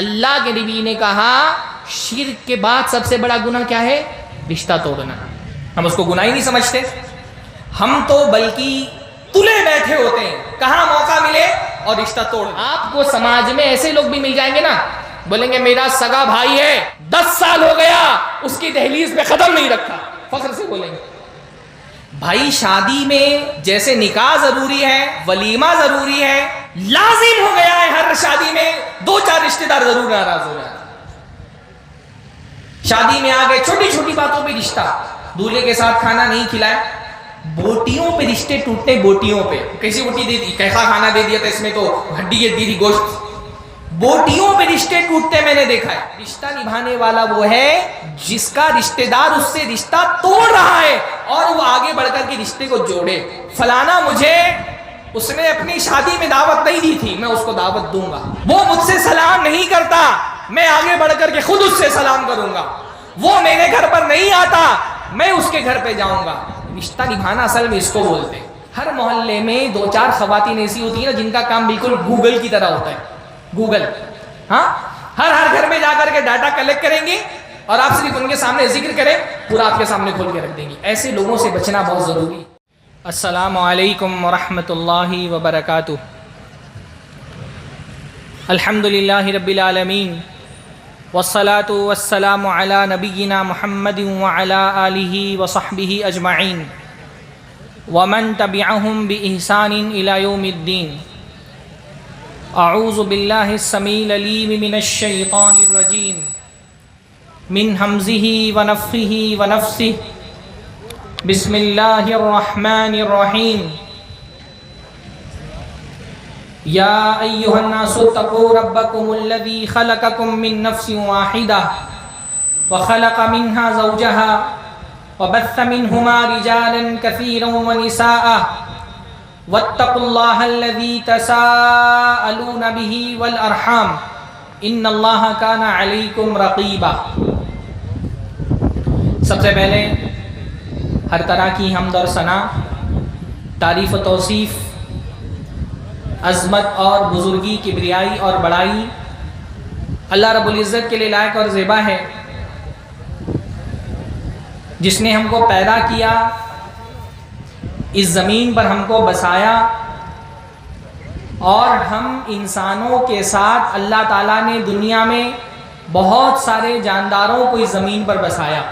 اللہ کے نبی نے کہا شرک کے بعد سب سے بڑا گناہ کیا ہے؟ رشتہ توڑنا۔ ہم اس کو گناہ ہی نہیں سمجھتے، ہم تو بلکہ تلے بیٹھے ہوتے ہیں، کہاں موقع ملے اور رشتہ توڑ۔ آپ کو سماج میں ایسے لوگ بھی مل جائیں گے نا، بولیں گے میرا سگا بھائی ہے 10 سال ہو گیا اس کی دہلیز پہ قدم نہیں رکھا، فخر سے بولیں گے۔ بھائی شادی میں جیسے نکاح ضروری ہے، ولیمہ ضروری ہے، لازم ہو گیا ہے ہر شادی میں 2-4 رشتہ دار ضرور ناراض ہو جاتے ہیں۔ شادی میں آگے چھوٹی چھوٹی باتوں پہ رشتہ، دولہے کے ساتھ کھانا نہیں کھلائے، بوٹیوں پہ رشتے ٹوٹتے، بوٹیوں پہ کیسی بوٹی دے دی، کیسا کھانا دے دیا تھا، اس میں تو ہڈی دی تھی، گوشت، بوٹیوں پہ رشتے ٹوٹتے میں نے دیکھا ہے۔ رشتہ نبھانے والا وہ ہے جس کا رشتہ دار اس سے رشتہ توڑ رہا ہے اور وہ آگے بڑھ کر کے رشتے کو جوڑے۔ فلانا مجھے اس نے اپنی شادی میں دعوت نہیں دی تھی، میں اس کو دعوت دوں گا۔ وہ مجھ سے سلام نہیں کرتا، میں آگے بڑھ کر کے خود اس سے سلام کروں گا۔ وہ میرے گھر پر نہیں آتا، میں اس کے گھر پہ جاؤں گا۔ رشتہ نبھانا اصل میں اس کو بولتے ہیں۔ ہر محلے میں 2-4 خواتین ایسی ہوتی ہیں نا جن کا کام بالکل گوگل کی طرح ہوتا ہے، گوگل، ہاں، ہر گھر میں جا کر کے ڈاٹا کلیکٹ کریں گے اور آپ صرف ان کے سامنے ذکر کریں، پورا آپ کے سامنے کھول کے رکھ دیں گے۔ ایسے لوگوں سے بچنا بہت ضروری ہے۔ السلام علیکم ورحمۃ اللہ وبرکاتہ۔ الحمدللہ رب العالمین والصلاة والسلام علی نبینا محمد وعلی آلہ وصحبہ اجمعین ومن تبعہم بإحسان الی یوم الدین۔ اعوذ باللہ السمیع العلیم من الشیطان الرجیم من ہمزہ ونفخہ ونفثہ۔ بسم اللہ الرحمن الرحیم۔ یا ایھا الناس اتقوا ربکم الذی خلقکم من نفس واحدہ وخلق منها زوجها وبث منہما رجالا کثیرا ونساء واتقوا اللہ الذی تساءلون به والارحام ان اللہ کان علیکم رقیبا۔ سب سے پہلے ہر طرح کی حمد اور ثنا، تعریف و توصیف، عظمت اور بزرگی، کبریائی اور بڑائی اللہ رب العزت کے لیے لائق اور زیبا ہے، جس نے ہم کو پیدا کیا، اس زمین پر ہم کو بسایا، اور ہم انسانوں کے ساتھ اللہ تعالیٰ نے دنیا میں بہت سارے جانداروں کو اس زمین پر بسایا۔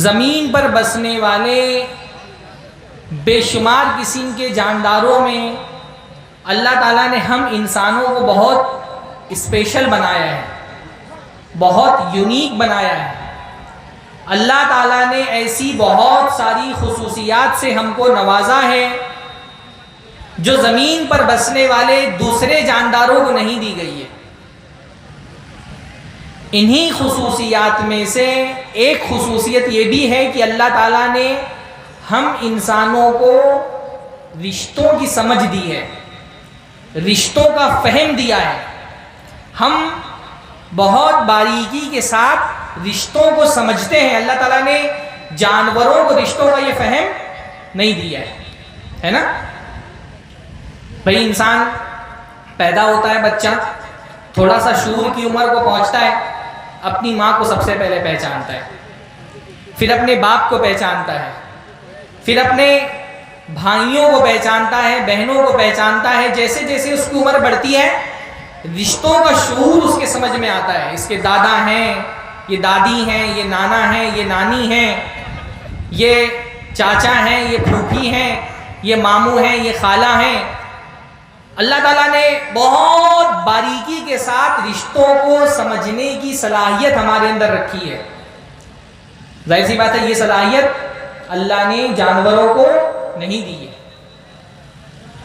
زمین پر بسنے والے بے شمار قسم کے جانداروں میں اللہ تعالیٰ نے ہم انسانوں کو بہت اسپیشل بنایا ہے، بہت یونیک بنایا ہے۔ اللہ تعالیٰ نے ایسی بہت ساری خصوصیات سے ہم کو نوازا ہے جو زمین پر بسنے والے دوسرے جانداروں کو نہیں دی گئی ہے۔ انہی خصوصیات میں سے ایک خصوصیت یہ بھی ہے کہ اللہ تعالیٰ نے ہم انسانوں کو رشتوں کی سمجھ دی ہے، رشتوں کا فہم دیا ہے۔ ہم بہت باریکی کے ساتھ رشتوں کو سمجھتے ہیں۔ اللہ تعالیٰ نے جانوروں کو رشتوں کا یہ فہم نہیں دیا ہے نا؟ بھئی انسان پیدا ہوتا ہے، بچہ تھوڑا سا شعور کی عمر کو پہنچتا ہے، اپنی ماں کو سب سے پہلے پہچانتا ہے، پھر اپنے باپ کو پہچانتا ہے، پھر اپنے بھائیوں کو پہچانتا ہے، بہنوں کو پہچانتا ہے۔ جیسے جیسے اس کی عمر بڑھتی ہے رشتوں کا شعور اس کے سمجھ میں آتا ہے۔ اس کے دادا ہیں، یہ دادی ہیں، یہ نانا ہیں، یہ نانی ہیں، یہ چاچا ہیں، یہ پھوپھی ہیں، یہ ماموں ہیں، یہ خالہ ہیں۔ اللہ تعالیٰ نے بہت باریکی کے ساتھ رشتوں کو سمجھنے کی صلاحیت ہمارے اندر رکھی ہے۔ ظاہر سی بات ہے یہ صلاحیت اللہ نے جانوروں کو نہیں دی ہے۔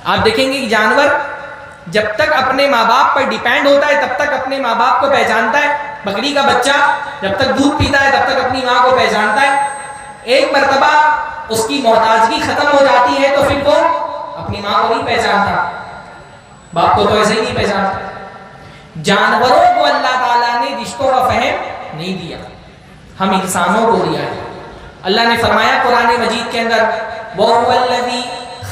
آپ دیکھیں گے کہ جانور جب تک اپنے ماں باپ پر ڈیپینڈ ہوتا ہے تب تک اپنے ماں باپ کو پہچانتا ہے۔ بکری کا بچہ جب تک دودھ پیتا ہے تب تک اپنی ماں کو پہچانتا ہے۔ ایک مرتبہ اس کی محتاجگی ختم ہو جاتی ہے تو پھر وہ اپنی ماں کو نہیں پہچانتا، باپ کو تو ایسے ہی نہیں پہچانتا۔ جانوروں کو اللہ تعالیٰ نے رشتوں کا فہم نہیں دیا، ہم انسانوں کو دیا ہے۔ اللہ نے فرمایا قرآن مجید کے اندر وَهُوَ الَّذِي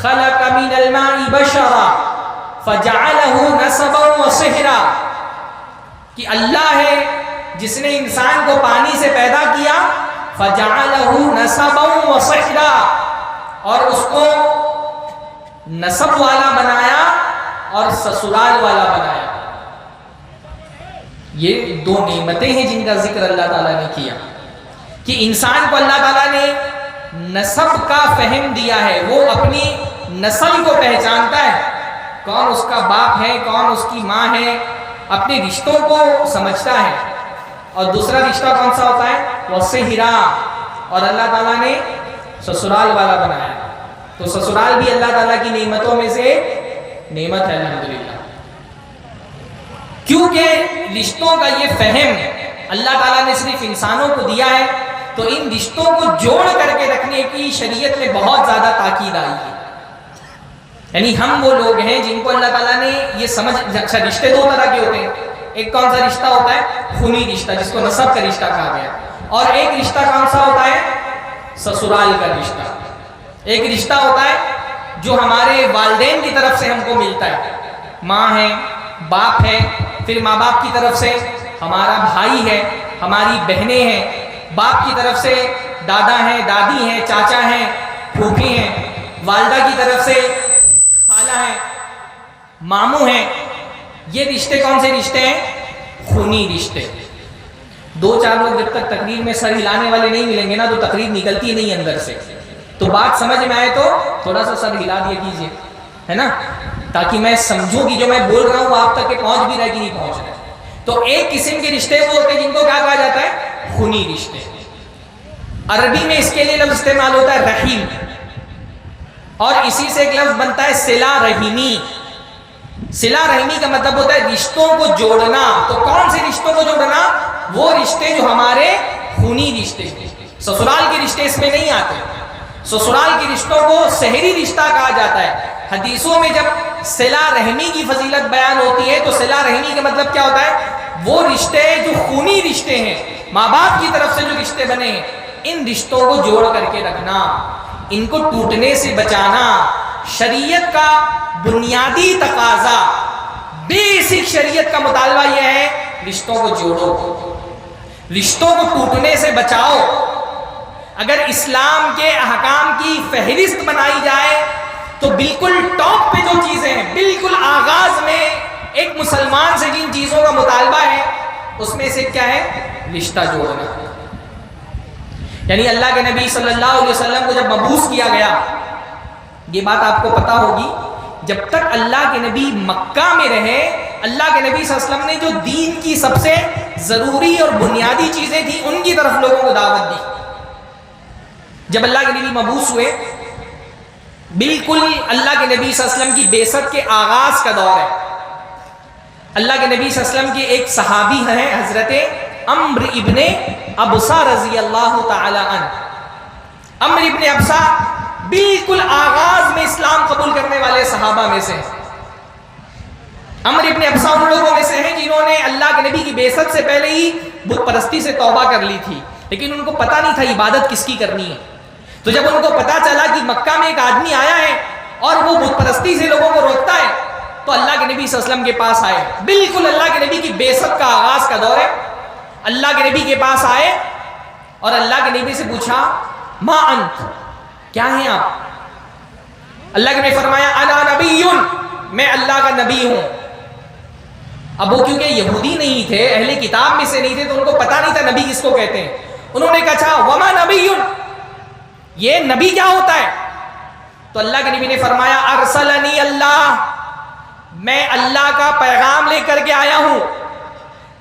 خَلَقَ مِنَ الْمَاءِ بَشَرًا فَجَعَلَهُ نَسَبًا وَصِهْرًا۔ کہ اللہ ہے جس نے انسان کو پانی سے پیدا کیا، فَجَعَلَهُ نَسَبًا وَصِحْرًا، اور اس کو نسب والا بنایا اور سسرال والا بنایا۔ یہ دو نعمتیں ہیں جن کا ذکر اللہ تعالیٰ نے کیا، کہ انسان کو اللہ تعالیٰ نے نسب کا فہم دیا ہے، وہ اپنی نسل کو پہچانتا ہے، کون اس کا باپ ہے، کون اس کی ماں ہے، اپنے رشتوں کو سمجھتا ہے۔ اور دوسرا رشتہ کون سا ہوتا ہے؟ وصحرا، اور اللہ تعالیٰ نے سسرال والا بنایا۔ تو سسرال بھی اللہ تعالیٰ کی نعمتوں میں سے نعمت ہے الحمدللہ، کیونکہ رشتوں کا یہ فہم اللہ تعالیٰ نے صرف انسانوں کو دیا ہے، تو ان رشتوں کو جوڑ کر کے رکھنے کی شریعت میں بہت زیادہ تاکید آئی ہے۔ یعنی ہم وہ لوگ ہیں جن کو اللہ تعالیٰ نے یہ سمجھ، اچھا رشتے دو طرح کے ہوتے ہیں، ایک کون سا رشتہ ہوتا ہے؟ خونی رشتہ، جس کو نسب کا رشتہ کہا گیا، اور ایک رشتہ کون سا ہوتا ہے؟ سسرال کا رشتہ۔ ایک رشتہ ہوتا ہے جو ہمارے والدین کی طرف سے ہم کو ملتا ہے، ماں ہے، باپ ہے، پھر ماں باپ کی طرف سے ہمارا بھائی ہے، ہماری بہنیں ہیں، باپ کی طرف سے دادا ہیں، دادی ہیں، چاچا ہیں، پھوپھی ہیں، والدہ کی طرف سے خالہ ہیں، ماموں ہیں۔ یہ رشتے کون سے رشتے ہیں؟ خونی رشتے۔ دو چار لوگ جب تک تقریر میں سر ہلانے والے نہیں ملیں گے نا تو تقریر نکلتی نہیں اندر سے، تو بات سمجھ میں آئے تو تھوڑا سا سر ہلا دیا کیجئے، ہے نا، تاکہ میں سمجھوں کہ جو میں بول رہا ہوں آپ تک کہ پہنچ بھی رہا ہے کہ نہیں پہنچ رہا ہے۔ تو ایک قسم کے رشتے وہ ہوتے ہیں جن کو کیا کہا جاتا ہے؟ خونی رشتے۔ عربی میں اس کے لیے لفظ استعمال ہوتا ہے رحیم، اور اسی سے ایک لفظ بنتا ہے صلہ رحیمی۔ صلہ رحیمی کا مطلب ہوتا ہے رشتوں کو جوڑنا۔ تو کون سے رشتوں کو جوڑنا؟ وہ رشتے جو ہمارے خونی رشتے ہیں۔ سسرال کے رشتے اس میں نہیں آتے۔ سسرال کے رشتوں کو سحری رشتہ کہا جاتا ہے۔ حدیثوں میں جب صلہ رحمی کی فضیلت بیان ہوتی ہے تو صلہ رحمی کا مطلب کیا ہوتا ہے؟ وہ رشتے جو خونی رشتے ہیں، ماں باپ کی طرف سے جو رشتے بنے ہیں، ان رشتوں کو جوڑ کر کے رکھنا، ان کو ٹوٹنے سے بچانا۔ شریعت کا بنیادی تقاضا، بیسک شریعت کا مطالبہ یہ ہے، رشتوں کو جوڑو، رشتوں کو ٹوٹنے سے بچاؤ۔ اگر اسلام کے احکام کی فہرست بنائی جائے تو بالکل ٹاپ پہ جو چیزیں ہیں، بالکل آغاز میں ایک مسلمان سے جن چیزوں کا مطالبہ ہے اس میں سے کیا ہے؟ رشتہ جوڑنا۔ یعنی اللہ کے نبی صلی اللہ علیہ وسلم کو جب مبعوث کیا گیا، یہ بات آپ کو پتا ہوگی، جب تک اللہ کے نبی مکہ میں رہے، اللہ کے نبی صلی اللہ علیہ وسلم نے جو دین کی سب سے ضروری اور بنیادی چیزیں تھیں ان کی طرف لوگوں کو دعوت دی۔ جب اللہ کے نبی مبعوث ہوئے، بالکل اللہ کے نبی صلی اللہ علیہ وسلم کی بعثت کے آغاز کا دور ہے۔ اللہ کے نبی صلی اللہ علیہ وسلم کے ایک صحابی ہیں حضرت عمر ابن ابسہ رضی اللہ تعالی عنہ۔ عمر ابن ابسہ بالکل آغاز میں اسلام قبول کرنے والے صحابہ میں سے۔ عمر ابن ابسہ ان لوگوں میں سے ہیں جنہوں نے اللہ کے نبی کی بعثت سے پہلے ہی بت پرستی سے توبہ کر لی تھی، لیکن ان کو پتہ نہیں تھا عبادت کس کی کرنی ہے۔ تو جب ان کو پتا چلا کہ مکہ میں ایک آدمی آیا ہے اور وہ بت پرستی سے لوگوں کو روکتا ہے، تو اللہ کے نبی صلی اللہ علیہ وسلم کے پاس آئے۔ بالکل اللہ کے نبی کی بعثت کا آغاز کا دور ہے۔ اللہ کے نبی کے پاس آئے اور اللہ کے نبی سے پوچھا، ما انت، کیا ہیں آپ؟ اللہ کے نبی فرمایا، انا نبی، میں اللہ کا نبی ہوں۔ اب وہ کیونکہ یہودی نہیں تھے، اہل کتاب میں سے نہیں تھے، تو ان کو پتا نہیں تھا نبی کس کو کہتے ہیں۔ انہوں نے کہا، وما نبی، یہ نبی کیا ہوتا ہے؟ تو اللہ کے نبی نے فرمایا، ارسلنی اللہ، میں اللہ کا پیغام لے کر کے آیا ہوں،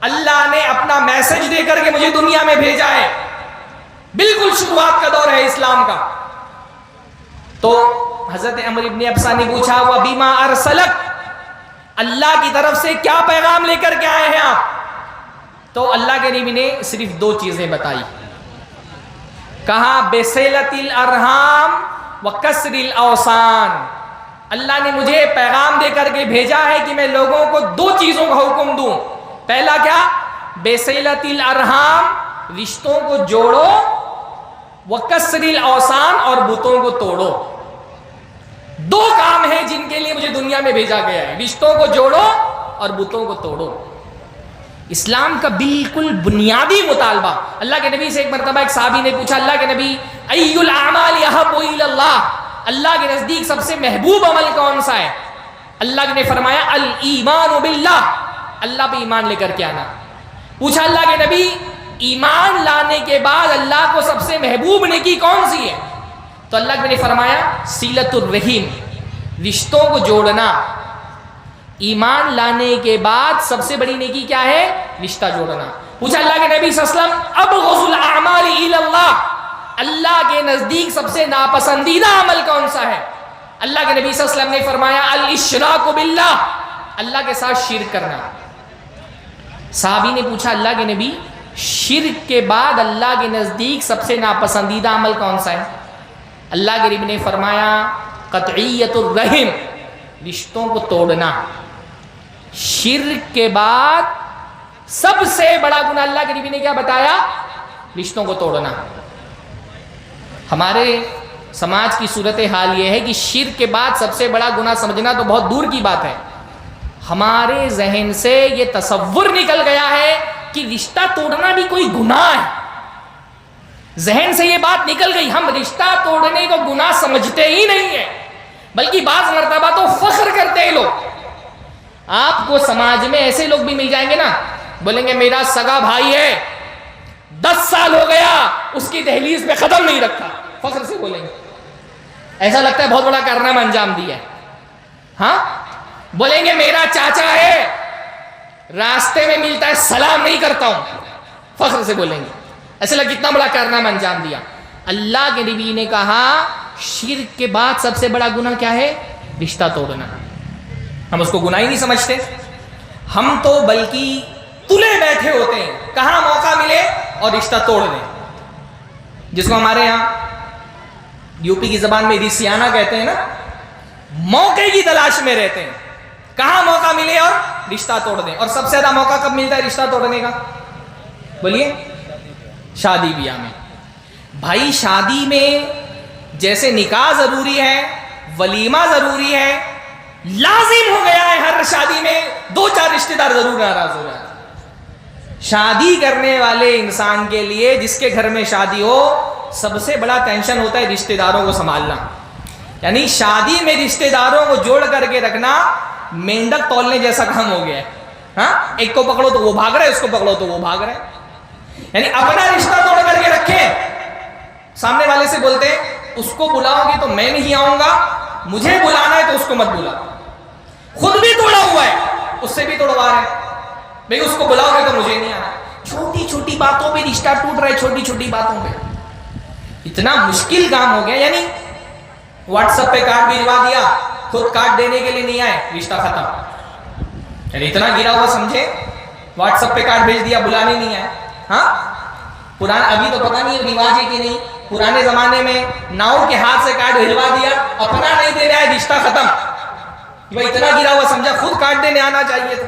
اللہ نے اپنا میسج دے کر کے مجھے دنیا میں بھیجا ہے۔ بالکل شروعات کا دور ہے اسلام کا۔ تو حضرت عمر ابن ابسہ نے پوچھا، وَبِمَا أَرْسَلَكَ، اللہ کی طرف سے کیا پیغام لے کر کے آئے ہیں آپ؟ تو اللہ کے نبی نے صرف دو چیزیں بتائی، کہا بِصِلَةِ الْأَرْحَامِ وَكَسْرِ الْأَوْثَانِ، اللہ نے مجھے پیغام دے کر کے بھیجا ہے کہ میں لوگوں کو دو چیزوں کا حکم دوں۔ پہلا کیا؟ بِصِلَةِ الْأَرْحَامِ، رشتوں کو جوڑو، وَكَسْرِ الْأَوْثَانِ، اور بتوں کو توڑو۔ دو کام ہیں جن کے لیے مجھے دنیا میں بھیجا گیا ہے، رشتوں کو جوڑو اور بتوں کو توڑو۔ اسلام کا بالکل بنیادی مطالبہ. اللہ کے نبی سے ایک مرتبہ ایک صحابی نے پوچھا اللہ کے نبی ای الاعمال احب الی اللہ, اللہ کے نزدیک سب سے محبوب عمل کون سا ہے؟ اللہ نے فرمایا الایمان باللہ, اللہ پہ ایمان لے کر کے آنا. پوچھا اللہ کے نبی ایمان لانے کے بعد اللہ کو سب سے محبوب نیکی کون سی ہے؟ تو اللہ نے فرمایا صلۃ الرحیم, رشتوں کو جوڑنا. ایمان لانے کے بعد سب سے بڑی نیکی کیا ہے؟ رشتہ جوڑنا. پوچھا اللہ کے نبی صلی اللہ علیہ وسلم ابغض الاعمال الی اللہ, اللہ کے نزدیک سب سے ناپسندیدہ عمل کون سا ہے؟ اللہ کے نبی صلی اللہ علیہ وسلم نے فرمایا الاشراک باللہ, اللہ کے ساتھ شرک کرنا. صحابی نے پوچھا اللہ کے نبی شرک کے بعد اللہ کے نزدیک سب سے ناپسندیدہ عمل کون سا ہے؟ اللہ کے نبی نے فرمایا قطعیت الرحم, رشتوں کو توڑنا. شرک کے بعد سب سے بڑا گناہ اللہ کے نبی نے کیا بتایا؟ رشتوں کو توڑنا. ہمارے سماج کی صورتحال یہ ہے کہ شرک کے بعد سب سے بڑا گناہ سمجھنا تو بہت دور کی بات ہے. ہمارے ذہن سے یہ تصور نکل گیا ہے کہ رشتہ توڑنا بھی کوئی گناہ ہے. ذہن سے یہ بات نکل گئی, ہم رشتہ توڑنے کو گناہ سمجھتے ہی نہیں ہیں, بلکہ بعض مرتبہ تو فخر کرتے ہیں لوگ. آپ کو سماج میں ایسے لوگ بھی مل جائیں گے نا, بولیں گے میرا سگا بھائی ہے 10 سال ہو گیا اس کی دہلیز پہ قدم نہیں رکھا, فخر سے بولیں گے. ایسا لگتا ہے بہت بڑا کارنامہ انجام دیا ہے. ہاں بولیں گے میرا چاچا ہے راستے میں ملتا ہے سلام نہیں کرتا ہوں, فخر سے بولیں گے. ایسا لگتا کتنا بڑا کارنامہ انجام دیا. اللہ کے نبی نے کہا شرک کے بعد سب سے بڑا گناہ کیا ہے؟ رشتہ توڑنا. ہم اس کو گناہ ہی نہیں سمجھتے, ہم تو بلکہ تلے بیٹھے ہوتے ہیں کہاں موقع ملے اور رشتہ توڑ دیں, جس کو ہمارے یہاں یو پی کی زبان میں رسیانہ کہتے ہیں نا. موقع کی تلاش میں رہتے ہیں, کہاں موقع ملے اور رشتہ توڑ دیں. اور سب سے زیادہ موقع کب ملتا ہے رشتہ توڑنے کا؟ بولیے. شادی بیاہ میں. بھائی شادی میں جیسے نکاح ضروری ہے, ولیمہ ضروری ہے, لازم ہو گیا ہے ہر شادی میں 2-4 رشتہ دار ضرور ناراض ہو جاتے ہیں. شادی کرنے والے انسان کے لیے جس کے گھر میں شادی ہو سب سے بڑا ٹینشن ہوتا ہے رشتہ داروں کو سنبھالنا. یعنی شادی میں رشتہ داروں کو جوڑ کر کے رکھنا مینڈک تولنے جیسا کام ہو گیا ہے. ہاں ایک کو پکڑو تو وہ بھاگ رہے, اس کو پکڑو تو وہ بھاگ رہے. یعنی اپنا رشتہ توڑ کر کے رکھیں. سامنے والے سے بولتے ہیں اس کو بلاؤ گے تو میں نہیں آؤں گا, مجھے بلانا ہے تو اس کو مت بلا. خود بھی توڑا ہوا ہے, اس سے بھی توڑوا رہے ہیں بھئی اس کو بلاؤ گے تو مجھے نہیں آنا. چھوٹی چھوٹی باتوں پہ رشتہ ٹوٹ رہا ہے, چھوٹی چھوٹی باتوں پہ. اتنا مشکل کام ہو گیا. یعنی واٹس ایپ پہ کارڈ بھجوا دیا, خود کارڈ دینے کے لیے نہیں آئے, رشتہ ختم. یعنی اتنا گرا ہوا سمجھے, واٹس ایپ پہ کارڈ بھیج دیا, بلانے نہیں آئے. ہاں پرانا ابھی تو پتہ نہیں رواج ہے کہ نہیں, پرانے زمانے میں ناؤ کے ہاتھ سے کارڈ بھجوا دیا, اپنا نہیں دے رہا ہے, رشتہ ختم. بھائی اتنا گرا ہوا سمجھا, خود کارڈ دینے آنا چاہیے تھا.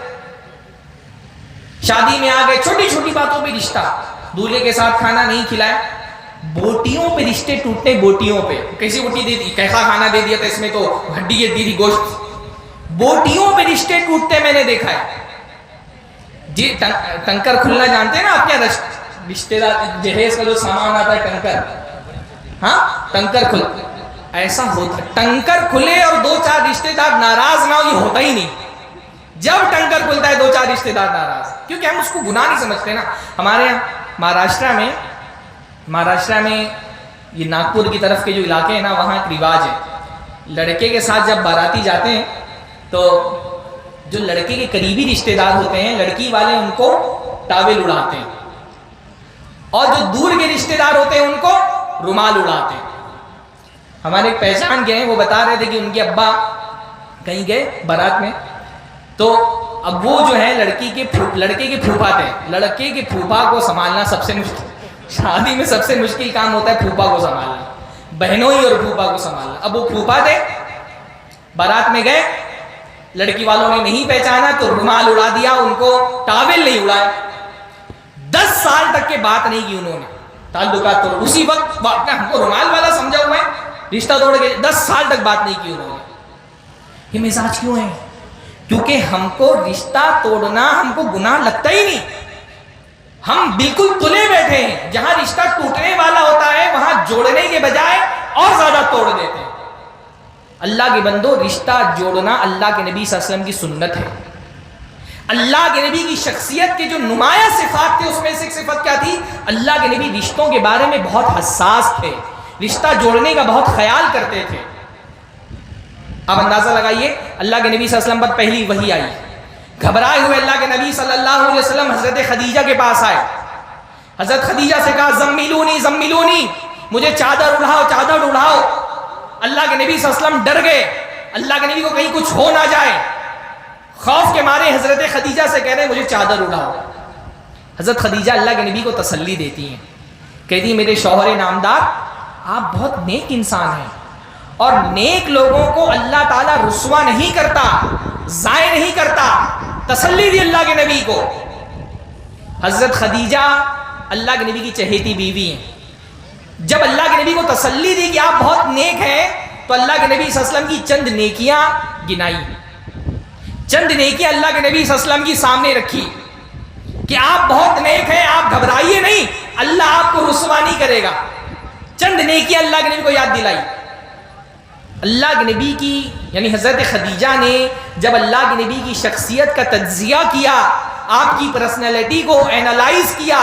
شادی میں آ گئے, چھوٹی چھوٹی باتوں پہ رشتہ. دولہے کے ساتھ کھانا نہیں کھلائے, بوٹیوں پہ رشتے ٹوٹتے. بوٹیوں پہ کیسی بوٹی دے دی, کیسا کھانا دے دیا تھا, اس میں تو ہڈی دی تھی, گوشت. بوٹیوں پہ رشتے ٹوٹتے میں نے دیکھا ہے جی. ٹنکر کھلنا جانتے ہیں نا آپ کیا؟ رشتے دار جہیز کا جو سامان آتا ہے ٹنکر, ہاں ٹنکر کھل ایسا ہوتا ہے. ٹنکر کھلے اور 2-4 رشتے دار ناراض نہ ہو, یہ ہوتا ہی نہیں. جب ٹنکر کھلتا ہے 2-4 رشتے دار ناراض, کیونکہ ہم اس کو گناہ نہیں سمجھتے نا. ہمارے یہاں مہاراشٹرا میں یہ ناگپور کی طرف کے جو علاقے ہیں نا, وہاں ایک رواج ہے. لڑکے کے ساتھ جب باراتی جاتے ہیں تو جو لڑکے کے قریبی رشتے دار ہوتے ہیں, لڑکی والے ان کو ٹاول اڑاتے ہیں, اور جو دور کے رشتے دار ہوتے ہیں ان کو رومال اڑاتے ہیں. ہمارے ایک پہچان گئے ہیں, وہ بتا رہے تھے کہ ان کے ابا کہیں گئے بارات میں, تو اب وہ جو ہے لڑکے کے پھوپھا تھے. لڑکے کے پھوپھا کو سنبھالنا سب سے مشکل, شادی میں سب سے مشکل کام ہوتا ہے پھوپھا کو سنبھالنا, بہنوں ہی اور پھوپھا کو سنبھالنا. اب وہ پھوپھا تھے, بارات میں گئے, لڑکی والوں نے نہیں پہچانا تو رومال اڑا دیا, ان کو ٹاول نہیں اڑائے. 10 سال تک کے بات نہیں کی انہوں نے, تعلقات توڑ. اسی وقت ہم کو رومال والا سمجھا ہوا ہے, رشتہ توڑ کے 10 سال تک بات نہیں کی انہوں نے. یہ مزاج کیوں ہے؟ کیونکہ ہم کو رشتہ توڑنا ہم کو گناہ لگتا ہی نہیں. ہم بالکل تلے بیٹھے ہیں. جہاں رشتہ ٹوٹنے والا ہوتا ہے وہاں جوڑنے کے بجائے اور زیادہ توڑ دیتے ہیں. اللہ کے بندو، رشتہ جوڑنا اللہ کے نبی صلی اللہ علیہ وسلم کی سنت ہے. اللہ کے نبی کی شخصیت کے جو نمایاں صفات تھے اس میں سے ایک صفت کیا تھی؟ اللہ کے نبی رشتوں کے بارے میں بہت حساس تھے، رشتہ جوڑنے کا بہت خیال کرتے تھے. آپ اندازہ لگائیے، اللہ کے نبی صلی اللہ علیہ وسلم پر پہلی وحی آئی. گھبرائے ہوئے اللہ کے نبی صلی اللہ علیہ وسلم حضرت خدیجہ کے پاس آئے. حضرت خدیجہ سے کہا زمیلونی زمیلونی، مجھے چادر اڑاؤ چادر اڑاؤ. اللہ کے نبی صلی اللہ علیہ وسلم ڈر گئے، اللہ کے نبی کو کہیں کچھ ہو نہ جائے. خوف کے مارے حضرت خدیجہ سے کہہ رہے ہیں مجھے چادر اڑاؤ. حضرت خدیجہ اللہ کے نبی کو تسلی دیتی ہیں، کہتی ہیں میرے شوہر نامدار، آپ بہت نیک انسان ہیں اور نیک لوگوں کو اللہ تعالیٰ رسوا نہیں کرتا، ضائع نہیں کرتا. تسلی دی اللہ کے نبی کو. حضرت خدیجہ اللہ کے نبی کی چہیتی بیوی ہیں. جب اللہ کے نبی کو تسلی دی کہ آپ بہت نیک ہیں تو اللہ کے نبی صلی اللہ علیہ وسلم کی چند نیکیاں گنائی. چند نیکیاں اللہ کے نبی صلی اللہ علیہ وسلم کی سامنے رکھی کہ آپ بہت نیک ہیں، آپ گھبرائیے نہیں، اللہ آپ کو رسوا نہیں کرے گا. چند نیکیاں اللہ کے نبی کو یاد دلائی. اللہ کے نبی کی یعنی حضرت خدیجہ نے جب اللہ کے نبی کی شخصیت کا تجزیہ کیا، آپ کی پرسنالٹی کو اینالائز کیا،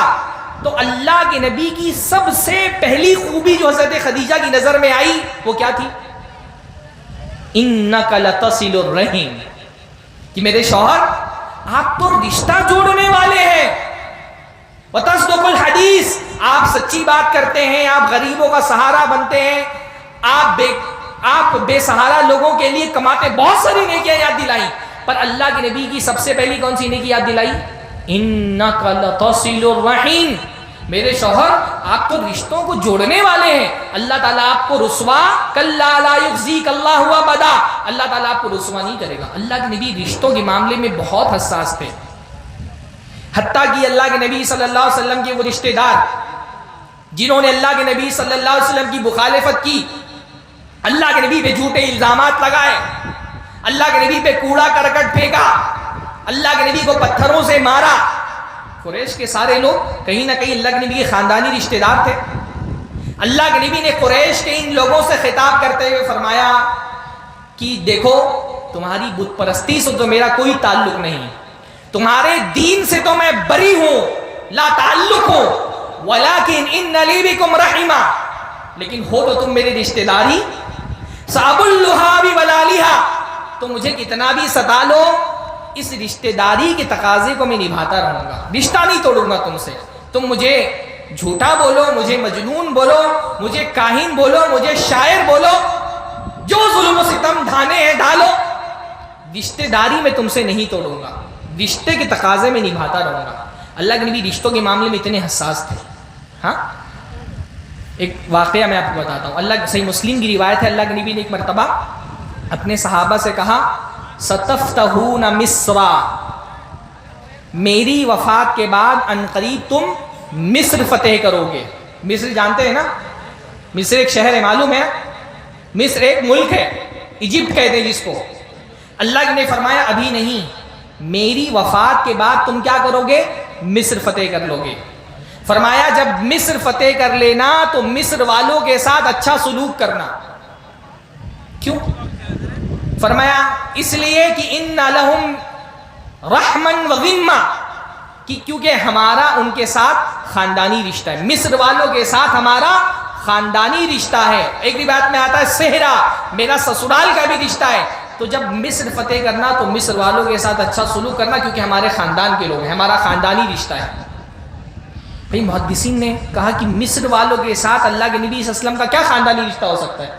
تو اللہ کے نبی کی سب سے پہلی خوبی جو حضرت خدیجہ کی نظر میں آئی وہ کیا تھی؟ انک لتصل الرحم، کہ میرے شوہر آپ تو رشتہ جوڑنے والے ہیں. وتصدق الحدیث، آپ سچی بات کرتے ہیں، آپ غریبوں کا سہارا بنتے ہیں، آپ بے سہارا لوگوں کے لیے کماتے. بہت ساری نیکیاں یاد دلائیں، پر اللہ کے نبی کی سب سے پہلی کون سی نیکی یاد دلائی؟ انک لتصل الرحم، میرے شوہر آپ تو رشتوں کو جوڑنے والے ہیں. اللہ تعالیٰ آپ کو رسوا کلا لا یخزیک اللہ ابدا، اللہ تعالیٰ آپ کو رسوا نہیں کرے گا. اللہ کے نبی رشتوں کے معاملے میں بہت حساس تھے. حتیٰ کہ اللہ کے نبی صلی اللہ علیہ وسلم کے وہ رشتہ دار جنہوں نے اللہ کے نبی صلی اللہ علیہ وسلم کی مخالفت کی، اللہ کے نبی پہ جھوٹے الزامات لگائے، اللہ کے نبی پہ کوڑا کرکٹ پھینکا، اللہ کے نبی کو پتھروں سے مارا. قریش کے سارے لوگ کہیں نہ کہیں اللہ کے نبی کے خاندانی رشتہ دار تھے. اللہ کے نبی نے قریش کے ان لوگوں سے خطاب کرتے ہوئے فرمایا کہ دیکھو، تمہاری بت پرستی سے تو میرا کوئی تعلق نہیں، تمہارے دین سے تو میں بری ہوں، لا تعلق ہوں، ولیکن ان لی بکم رحمہ، لیکن ہو تو تم میرے رشتہ داری. صاب اللہاب ولالیہا، تو مجھے کتنا بھی ستا لو، اس رشتہ داری کے تقاضے کو میں نبھاتا رہوں گا، رشتہ نہیں توڑوں گا تم سے. تم مجھے جھوٹا بولو، مجھے مجنون بولو، مجھے کاہن بولو، مجھے شاعر بولو، جو ظلم و ستم ڈھانے ہیں ڈالو، رشتہ داری میں تم سے نہیں توڑوں گا، رشتے کے تقاضے میں نبھاتا رہوں گا. اللہ کے نبی رشتوں کے معاملے میں اتنے حساس تھے. ہاں، ایک واقعہ میں آپ کو بتاتا ہوں. اللہ صحیح مسلم کی روایت ہے، اللہ کے نبی نے ایک مرتبہ اپنے صحابہ سے کہا ستفتحون مصر، میری وفات کے بعد عنقریب تم مصر فتح کرو گے. مصر جانتے ہیں نا، مصر ایک شہر ہے، معلوم ہے؟ مصر ایک ملک ہے، ایجپٹ کہتے ہیں جس کو. اللہ نے فرمایا ابھی نہیں، میری وفات کے بعد تم کیا کرو گے؟ مصر فتح کر لو گے. فرمایا جب مصر فتح کر لینا تو مصر والوں کے ساتھ اچھا سلوک کرنا. کیوں؟ فرمایا اس لیے کہ ان لہم رحمن و غمہ، کہ کیونکہ ہمارا ان کے ساتھ خاندانی رشتہ ہے، مصر والوں کے ساتھ ہمارا خاندانی رشتہ ہے. ایک روایت میں آتا ہے صہرا، میرا سسرال کا بھی رشتہ ہے. تو جب مصر فتح کرنا تو مصر والوں کے ساتھ اچھا سلوک کرنا، کیونکہ ہمارے خاندان کے لوگ ہیں، ہمارا خاندانی رشتہ ہے. بھائی محدثین نے کہا کہ مصر والوں کے ساتھ اللہ کے نبی صلی اللہ علیہ وسلم کا کیا خاندانی رشتہ ہو سکتا ہے؟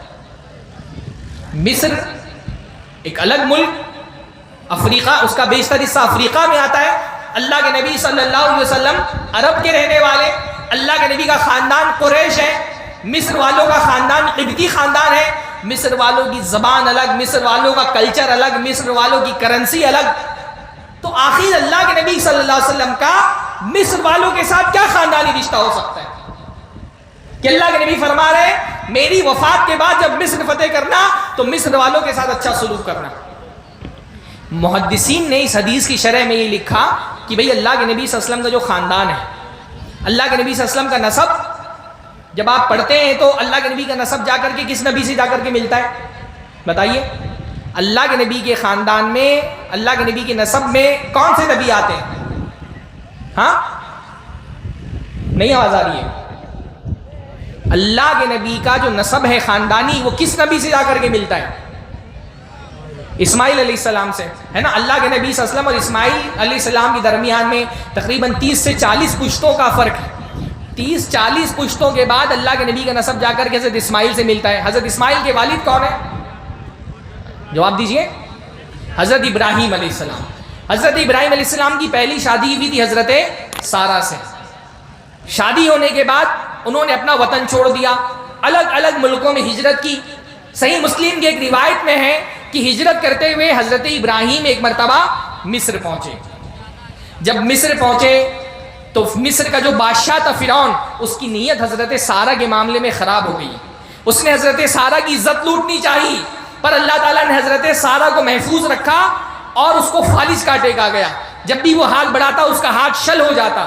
مصر ایک الگ ملک، افریقہ، اس کا بیشتر حصہ افریقہ میں آتا ہے. اللہ کے نبی صلی اللہ علیہ وسلم عرب کے رہنے والے، اللہ کے نبی کا خاندان قریش ہے، مصر والوں کا خاندان قبطی خاندان ہے. مصر والوں کی زبان الگ، مصر والوں کا کلچر الگ، مصر والوں کی کرنسی الگ. تو آخر اللہ کے نبی صلی اللہ علیہ وسلم کا مصر والوں کے ساتھ کیا خاندانی رشتہ ہو سکتا ہے کہ اللہ کے نبی فرما رہے ہیں میری وفات کے بعد جب مصر فتح کرنا تو مصر والوں کے ساتھ اچھا سلوک کرنا. محدثین نے اس حدیث کی شرح میں یہ لکھا کہ بھئی اللہ کے نبی صلی اللہ علیہ وسلم کا جو خاندان ہے، اللہ کے نبی صلی اللہ علیہ وسلم کا نسب جب آپ پڑھتے ہیں تو اللہ کے نبی کا نسب جا کر کے کس نبی سے جا کر کے ملتا ہے؟ بتائیے، اللہ کے نبی کے خاندان میں، اللہ کے نبی کے نسب میں کون سے نبی آتے ہیں؟ ہاں نہیں آواز آ رہی ہے؟ اللہ کے نبی کا جو نسب ہے خاندانی، وہ کس نبی سے جا کر کے ملتا ہے؟ اسماعیل علیہ السلام سے، ہے نا؟ اللہ کے نبی صلی اللہ علیہ وسلم اور اسماعیل علیہ السلام کے درمیان میں تقریباً 30 سے 40 پشتوں کا فرق ہے۔ 30-40 پشتوں کے بعد اللہ کے نبی کا نسب جا کر کے حضرت اسماعیل سے ملتا ہے۔ حضرت اسماعیل کے والد کون ہے؟ جواب دیجئے۔ حضرت ابراہیم علیہ السلام۔ حضرت ابراہیم علیہ السلام کی پہلی شادی ہوئی تھی حضرت سارہ سے۔ شادی ہونے کے بعد انہوں نے اپنا وطن چھوڑ دیا، الگ الگ ملکوں میں ہجرت کی۔ صحیح مسلم کی ایک روایت میں ہے کہ ہجرت کرتے ہوئے حضرت ابراہیم ایک مرتبہ مصر پہنچے۔ جب مصر پہنچے تو مصر کا جو بادشاہ تھا فرعون، اس کی نیت حضرت سارہ کے معاملے میں خراب ہو گئی۔ اس نے حضرت سارہ کی عزت لوٹنی چاہی، پر اللہ تعالیٰ نے حضرت سارہ کو محفوظ رکھا اور اس کو فالج کاٹے گیا۔ جب بھی وہ ہاتھ بڑھاتا اس کا ہاتھ شل ہو جاتا۔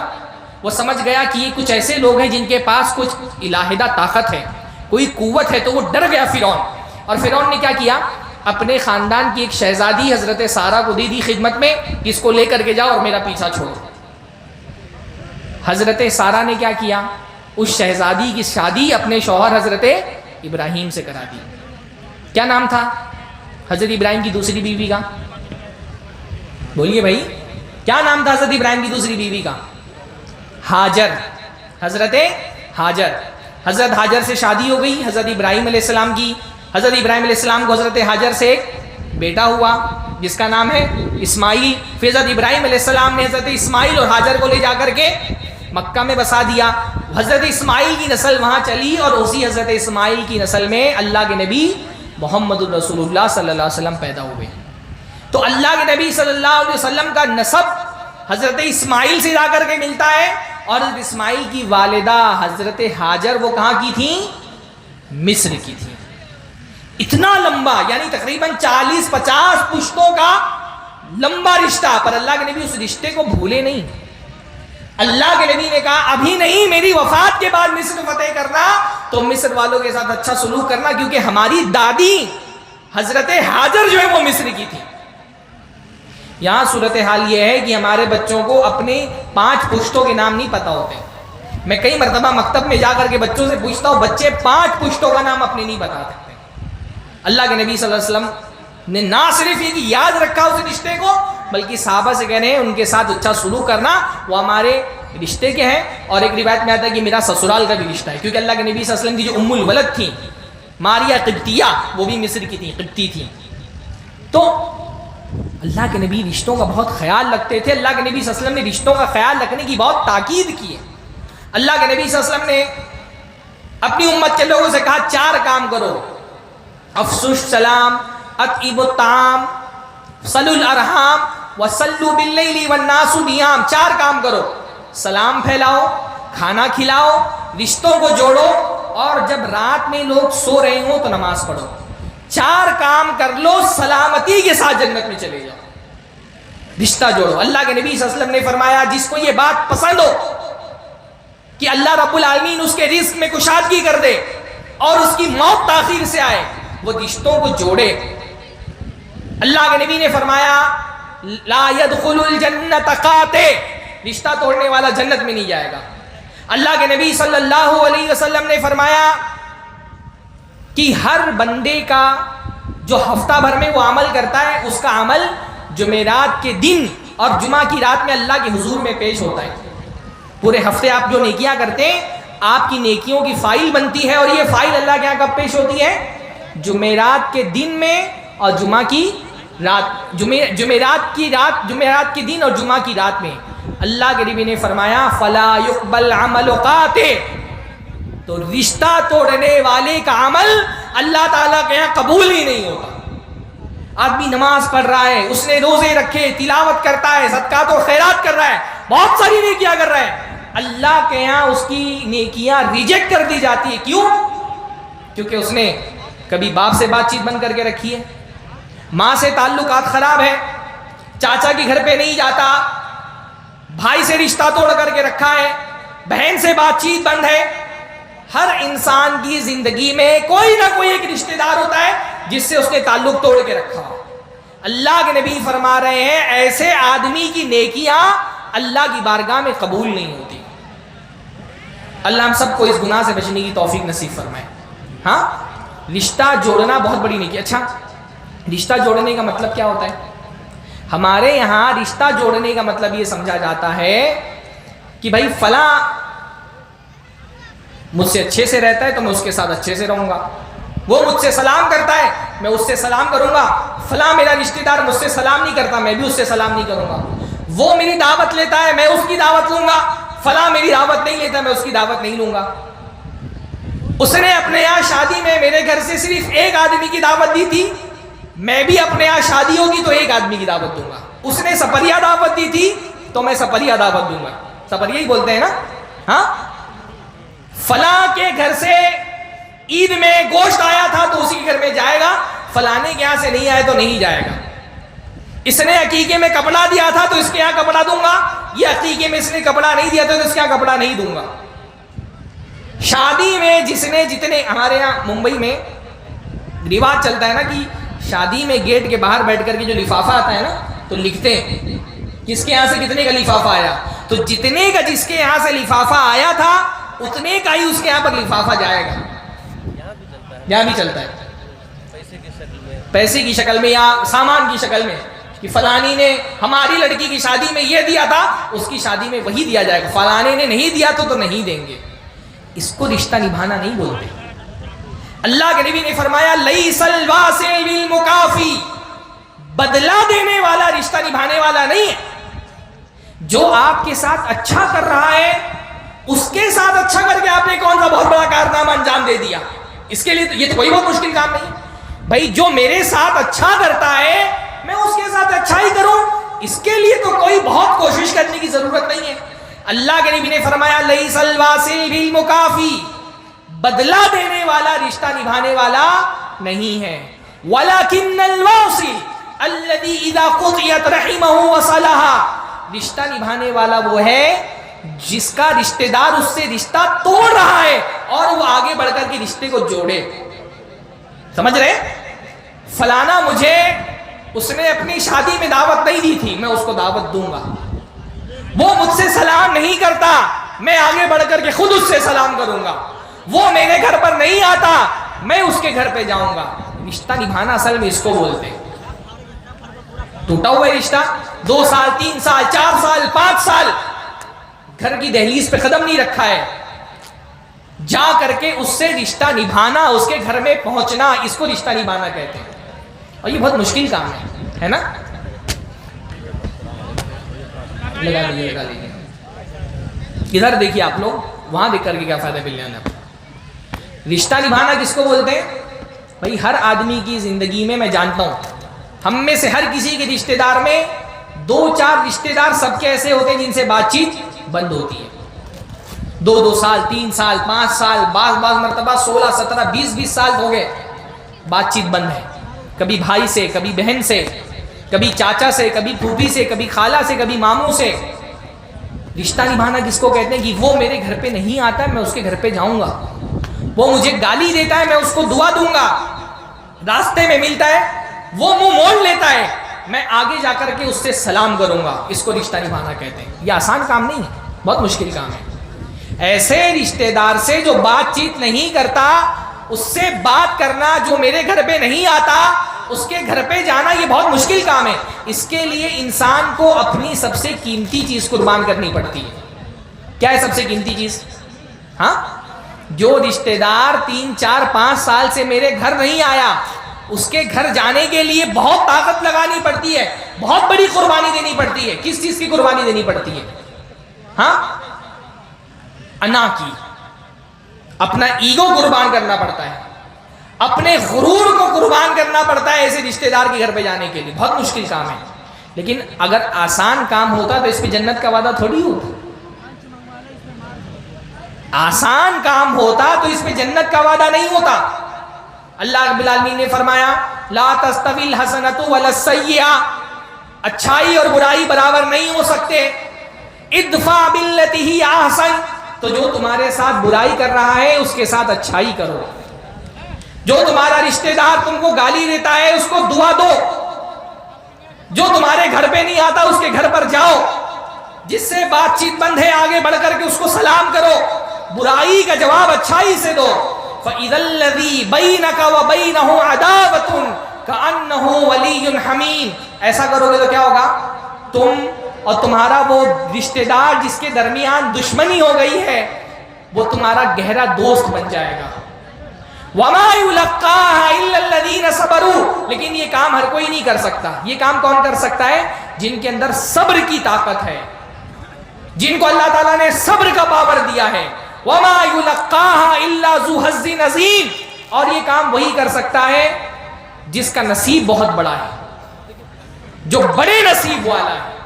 وہ سمجھ گیا کہ یہ کچھ ایسے لوگ ہیں جن کے پاس کچھ الہیدہ طاقت ہے، کوئی قوت ہے، تو وہ ڈر گیا فرعون۔ اور فرعون نے کیا کیا؟ اپنے خاندان کی ایک شہزادی حضرت سارہ کو دے دی خدمت میں کہ اس کو لے کر کے جاؤ اور میرا پیچھا چھوڑو۔ حضرت سارہ نے کیا کیا؟ اس شہزادی کی شادی اپنے شوہر حضرت ابراہیم سے کرا دی۔ کیا نام تھا حضرت ابراہیم کی دوسری بیوی کا؟ بولیے بھائی، کیا نام تھا حضرت ابراہیم کی دوسری بیوی کا؟ ہاجر، حضرت ہاجر۔ حضرت ہاجر سے شادی ہو گئی حضرت ابراہیم علیہ السلام کی۔ حضرت ابراہیم علیہ السلام کو حضرت ہاجر سے ایک بیٹا ہوا جس کا نام ہے اسماعیل۔ پھر حضرت ابراہیم علیہ السلام نے حضرت اسماعیل اور ہاجر کو لے جا کر کے مکہ میں بسا دیا۔ حضرت اسماعیل کی نسل وہاں چلی اور اسی حضرت اسماعیل کی نسل میں اللہ کے نبی محمد الرسول اللہ صلی اللہ علیہ وسلم پیدا ہوئے۔ تو اللہ کے نبی صلی اللہ علیہ وسلم کا نسب حضرت اسماعیل سے جا کر کے ملتا ہے، اور حضرت اسماعیل کی والدہ حضرت ہاجر وہ کہاں کی تھیں؟ مصر کی تھیں۔ اتنا لمبا، یعنی تقریباً 40-50 پشتوں کا لمبا رشتہ، پر اللہ کے نبی اس رشتے کو بھولے نہیں۔ اللہ کے نبی نے کہا ابھی نہیں، میری وفات کے بعد مصر فتح کرنا، تو مصر والوں کے ساتھ اچھا سلوک کرنا، کیونکہ ہماری دادی حضرت ہاجر جو ہے وہ مصر کی تھی۔ یہاں صورتحال یہ ہے کہ ہمارے بچوں کو اپنے 5 پشتوں کے نام نہیں پتہ ہوتے۔ میں کئی مرتبہ مکتب میں جا کر کے بچوں سے پوچھتا ہوں، بچے 5 پشتوں کا نام اپنے نہیں بتا سکتے۔ اللہ کے نبی صلی اللہ علیہ وسلم نے نہ صرف یہ کہ یاد رکھا اس رشتے کو، بلکہ صحابہ سے کہنے ہیں ان کے ساتھ اچھا سلوک کرنا، وہ ہمارے رشتے کے ہیں۔ اور ایک روایت میں آتا ہے کہ میرا سسرال کا بھی رشتہ ہے، کیونکہ اللہ کے نبی صلی اللہ علیہ وسلم کی جو ام الولد تھیں ماریہ قبطیہ، وہ بھی مصر کی تھیں، قبطی تھیں۔ تو اللہ کے نبی رشتوں کا بہت خیال رکھتے تھے۔ اللہ کے نبی صلی اللہ علیہ وسلم نے رشتوں کا خیال رکھنے کی بہت تاکید کی ہے۔ اللہ کے نبی صلی اللہ علیہ وسلم نے اپنی امت کے لوگوں سے کہا 4 کام کرو: افشوا السلام، اطعموا الطعام، صلوا الارحام، وصلوا باللیل والناس نیام۔ 4 کام کرو: سلام پھیلاؤ، کھانا کھلاؤ، رشتوں کو جوڑو، اور جب رات میں لوگ سو رہے ہوں تو نماز پڑھو۔ 4 کام کر لو، سلامتی کے ساتھ جنت میں چلے جاؤ۔ رشتہ جوڑو۔ اللہ کے نبی صلی اللہ علیہ وسلم نے فرمایا جس کو یہ بات پسند ہو کہ اللہ رب العالمین اس کے رزق میں کشادگی کر دے اور اس کی موت تاخیر سے آئے، وہ رشتوں کو جوڑے۔ اللہ کے نبی نے فرمایا لا يدخل الجنت قاطع، رشتہ توڑنے والا جنت میں نہیں جائے گا۔ اللہ کے نبی صلی اللہ علیہ وسلم نے فرمایا کہ ہر بندے کا جو ہفتہ بھر میں وہ عمل کرتا ہے، اس کا عمل جمعرات کے دن اور جمعہ کی رات میں اللہ کے حضور میں پیش ہوتا ہے۔ پورے ہفتے آپ جو نیکیاں کرتے ہیں، آپ کی نیکیوں کی فائل بنتی ہے، اور یہ فائل اللہ کے یہاں کب پیش ہوتی ہے؟ جمعرات کے دن میں اور جمعہ کی رات، جمعرات کے دن اور جمعہ کی رات میں۔ اللہ کے نبی نے فرمایا فلا يقبل عمل قاطع، تو رشتہ توڑنے والے کا عمل اللہ تعالیٰ کے یہاں قبول ہی نہیں ہوتا۔ آدمی نماز پڑھ رہا ہے، اس نے روزے رکھے، تلاوت کرتا ہے، صدقات و خیرات کر رہا ہے، بہت ساری نیکیاں کر رہا ہے، اللہ کے یہاں اس کی نیکیاں ریجیکٹ کر دی جاتی ہے۔ کیوں؟ کیونکہ اس نے کبھی باپ سے بات چیت بند کر کے رکھی ہے، ماں سے تعلقات خراب ہے، چاچا کے گھر پہ نہیں جاتا، بھائی سے رشتہ توڑ کر کے رکھا ہے، بہن سے بات چیت بند ہے. ہر انسان کی زندگی میں کوئی نہ کوئی ایک رشتہ دار ہوتا ہے جس سے اس نے تعلق توڑ کے رکھا ہو. اللہ کے نبی فرما رہے ہیں ایسے آدمی کی نیکیاں اللہ کی بارگاہ میں قبول نہیں ہوتی. اللہ ہم سب کو اس گناہ سے بچنے کی توفیق نصیب فرمائے. ہاں، رشتہ جوڑنا بہت بڑی نیکی. اچھا، رشتہ جوڑنے کا مطلب کیا ہوتا ہے؟ ہمارے یہاں رشتہ جوڑنے کا مطلب یہ سمجھا جاتا ہے کہ بھائی فلاں مجھ سے اچھے سے رہتا ہے تو میں اس کے ساتھ اچھے سے رہوں گا، وہ مجھ سے سلام کرتا ہے میں اس سے سلام کروں گا، فلاں میرا رشتہ دار مجھ سے سلام نہیں کرتا میں بھی اس سے سلام نہیں کروں گا، وہ میری دعوت لیتا ہے میں اس کی دعوت لوں گا، فلاں میری دعوت نہیں لیتا میں اس کی دعوت نہیں لوں گا. اس نے اپنے یہاں شادی میں میرے گھر سے صرف ایک آدمی کی دعوت دی تھی، میں بھی اپنے یہاں شادی ہوگی تو ایک آدمی کی دعوت دوں گا. اس نے سپریا دعوت دی تھی تو میں سپریا دعوت دوں گا. سپریا ہی بولتے ہیں نا. ہاں، فلاں کے گھر سے عید میں گوشت آیا تھا تو اسی کے گھر میں جائے گا، فلانے کے یہاں سے نہیں آئے تو نہیں جائے گا. اس نے عقیقے میں کپڑا دیا تھا تو اس کے یہاں کپڑا دوں گا، یہ عقیقے میں اس نے کپڑا نہیں دیا تو اس کے یہاں کپڑا نہیں دوں گا. شادی میں جس نے جتنے، ہمارے یہاں ممبئی میں رواج چلتا ہے نا کہ شادی میں گیٹ کے باہر بیٹھ کر کے جو لفافہ آتا ہے نا تو لکھتے ہیں کس کے یہاں سے کتنے کا لفافہ آیا، تو جتنے کا جس کے یہاں سے لفافہ آیا تھا اتنے کا ہی اس کے یہاں پر لفافہ جائے گا. یہاں بھی چلتا ہے پیسے کی شکل میں یا سامان کی شکل میں کہ فلانی نے ہماری لڑکی کی شادی میں یہ دیا تھا اس کی شادی میں وہی دیا جائے گا، فلانے نے نہیں دیا تو نہیں دیں گے. اس کو رشتہ نبھانا نہیں بولتے. اللہ کے نبی نے فرمایا لیس الواصل بالمکافی، بدلہ دینے والا رشتہ نبھانے والا نہیں ہے. جو آپ کے ساتھ اچھا کر رہا ہے اس کے ساتھ اچھا کر کے آپ نے کون سا بہت بڑا کارنامہ انجام دے دیا، اس کے لیے تو یہ کوئی بہت مشکل کام نہیں. بھائی جو میرے ساتھ اچھا کرتا ہے میں اس کے ساتھ اچھا ہی کروں، اس کے لیے تو کوئی بہت کوشش کرنے کی ضرورت نہیں ہے. اللہ کے نبی نے فرمایا لیس الواصل بالمکافی، بدلہ دینے والا رشتہ نبھانے والا نہیں ہے. ولکن الواصل الذی اذا قطعت رحمہ وصلها، رشتہ نبھانے والا وہ ہے جس کا رشتہ دار اس سے رشتہ توڑ رہا ہے اور وہ آگے بڑھ کر کے رشتے کو جوڑے. سمجھ رہے؟ فلانا مجھے اس نے اپنی شادی میں دعوت نہیں دی تھی میں اس کو دعوت دوں گا، وہ مجھ سے سلام نہیں کرتا میں آگے بڑھ کر کے خود اس سے سلام کروں گا، وہ میرے گھر پر نہیں آتا میں اس کے گھر پہ جاؤں گا. رشتہ نبھانا اصل میں اس کو بولتے ہیں. ٹوٹا ہوا رشتہ 2 سال 3 سال 4 سال 5 سال گھر کی دہلیز پہ قدم نہیں رکھا ہے، جا کر کے اس سے رشتہ نبھانا، اس کے گھر میں پہنچنا، اس کو رشتہ نبھانا کہتے ہیں. اور یہ بہت مشکل کام ہے نا. لگا لیجیے ادھر دیکھیے آپ لوگ، وہاں دیکھ کر کے کیا فائدہ مل جانا. رشتہ نبھانا کس کو بولتے ہیں؟ بھائی ہر آدمی کی زندگی میں میں جانتا ہوں ہم میں سے ہر کسی کے رشتہ دار میں 2-4 رشتہ دار سب کے ایسے ہوتے ہیں جن سے بات چیت بند ہوتی ہے. 2 سال 3 سال 5 سال بعض مرتبہ 16 17 20 سال ہو گئے بات چیت بند ہے. کبھی بھائی سے، کبھی بہن سے، کبھی چاچا سے، کبھی پھوپھی سے، کبھی خالہ سے، کبھی ماموں سے. رشتہ نبھانا کس کو کہتے ہیں؟ کہ وہ میرے گھر پہ نہیں آتا ہے میں اس کے گھر پہ جاؤں گا، وہ مجھے گالی دیتا ہے میں اس کو دعا دوں گا، راستے میں ملتا ہے وہ منہ موڑ لیتا ہے میں آگے جا کر کے اس سے سلام کروں گا. اس کو رشتہ نبھانا کہتے ہیں. یہ آسان کام نہیں ہے، بہت مشکل کام ہے. ایسے رشتہ دار سے جو بات چیت نہیں کرتا اس سے بات کرنا، جو میرے گھر پہ نہیں آتا اس کے گھر پہ جانا، یہ بہت مشکل کام ہے. اس کے لیے انسان کو اپنی سب سے قیمتی چیز قربان کرنی پڑتی ہے. کیا ہے سب سے قیمتی چیز؟ ہاں، جو رشتہ دار 3 4 5 سال سے میرے گھر نہیں آیا اس کے گھر جانے کے لیے بہت طاقت لگانی پڑتی ہے، بہت بڑی قربانی دینی پڑتی ہے. کس چیز کی قربانی دینی پڑتی ہے؟ ہاں، انا کی، اپنا ایگو قربان کرنا پڑتا ہے، اپنے غرور کو قربان کرنا پڑتا ہے ایسے رشتہ دار کے گھر پہ جانے کے لیے. بہت مشکل کام ہے. لیکن اگر آسان کام ہوتا تو اس پہ جنت کا وعدہ تھوڑی ہوتا. آسان کام ہوتا تو اس پہ جنت کا وعدہ نہیں ہوتا. اللہ رب العالمین نے فرمایا لا تستوی الحسنۃ ولا السیئۃ، اچھائی اور برائی برابر نہیں ہو سکتے. ادفع باللتی ہی احسن، تو جو تمہارے ساتھ برائی کر رہا ہے اس کے ساتھ اچھائی کرو. جو تمہارا رشتہ دار تم کو گالی دیتا ہے اس کو دعا دو. جو تمہارے گھر پہ نہیں آتا اس کے گھر پر جاؤ. جس سے بات چیت بند ہے آگے بڑھ کر کے اس کو سلام کرو. برائی کا جواب اچھائی سے دو. فَإِذَا الَّذِي بَيْنَكَ وَبَيْنَهُ عَدَاوَةٌ كَأَنَّهُ وَلِيٌّ حَمِيمٌ. ایسا کرو گے تو کیا ہوگا؟ تم اور تمہارا وہ رشتہ دار جس کے درمیان دشمنی ہو گئی ہے وہ تمہارا گہرا دوست بن جائے گا. وَمَا يُلَقَّاهَا إِلَّا الَّذِينَ صَبَرُوا. لیکن یہ کام ہر کوئی نہیں کر سکتا. یہ کام کون کر سکتا ہے؟ جن کے اندر صبر کی طاقت ہے، جن کو اللہ تعالیٰ نے صبر کا پاور دیا ہے. وَمَا يُلَقَّاهَا إِلَّا ذُو حَظٍّ عَظِيمٍ. اور یہ کام وہی کر سکتا ہے جس کا نصیب بہت بڑا ہے، جو بڑے نصیب والا ہے.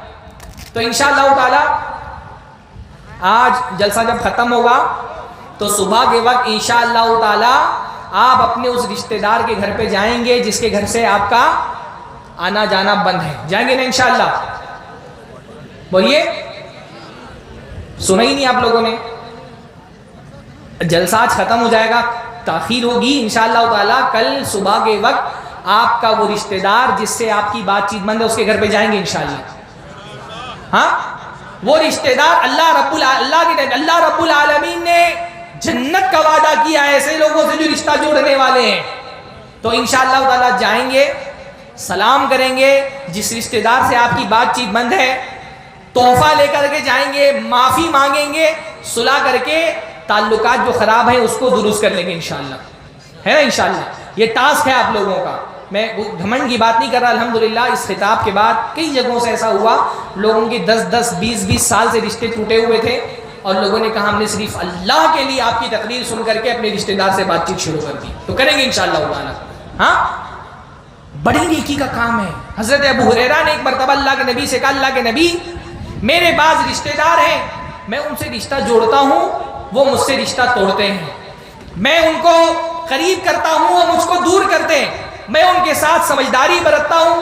تو انشاءاللہ تعالی آج جلسہ جب ختم ہوگا تو صبح کے وقت انشاءاللہ تعالی آپ اپنے اس رشتہ دار کے گھر پہ جائیں گے جس کے گھر سے آپ کا آنا جانا بند ہے. جائیں گے نا انشاءاللہ؟ بولیے. سنا ہی نہیں آپ لوگوں نے. جلسہ آج ختم ہو جائے گا، تاخیر ہوگی انشاءاللہ تعالی. کل صبح کے وقت آپ کا وہ رشتہ دار جس سے آپ کی بات چیت بند ہے اس کے گھر پہ جائیں گے انشاءاللہ. ہاں، وہ رشتہ دار اللہ رب العالمین نے جنت کا وعدہ کیا ہے ایسے لوگوں سے جو رشتہ جوڑنے والے ہیں. تو انشاءاللہ تعالی جائیں گے، سلام کریں گے. جس رشتہ دار سے آپ کی بات چیت بند ہے تحفہ لے کر کے جائیں گے، معافی مانگیں گے، صلح کر کے تعلقات جو خراب ہیں اس کو درست کر لیں گے انشاءاللہ. ہے نا انشاءاللہ؟ یہ ٹاسک ہے آپ لوگوں کا. میں گھمنڈ کی بات نہیں کر رہا. الحمدللہ اس خطاب کے بعد کئی جگہوں سے ایسا ہوا لوگوں کے 10 20 سال سے رشتے ٹوٹے ہوئے تھے اور لوگوں نے کہا ہم نے صرف اللہ کے لیے آپ کی تقریر سن کر کے اپنے رشتہ دار سے بات چیت شروع کر دی. تو کریں گے انشاءاللہ تعالی. ہاں، بڑی نیکی کا کام ہے. حضرت ابو ہریرہ نے ایک مرتبہ اللہ کے نبی سے کہا اللہ کے نبی میرے بعض رشتہ دار ہیں، میں ان سے رشتہ جوڑتا ہوں وہ مجھ سے رشتہ توڑتے ہیں. میں ان کو قریب کرتا ہوں وہ مجھ کو دور کرتے ہیں. میں ان کے ساتھ سمجھداری برتتا ہوں.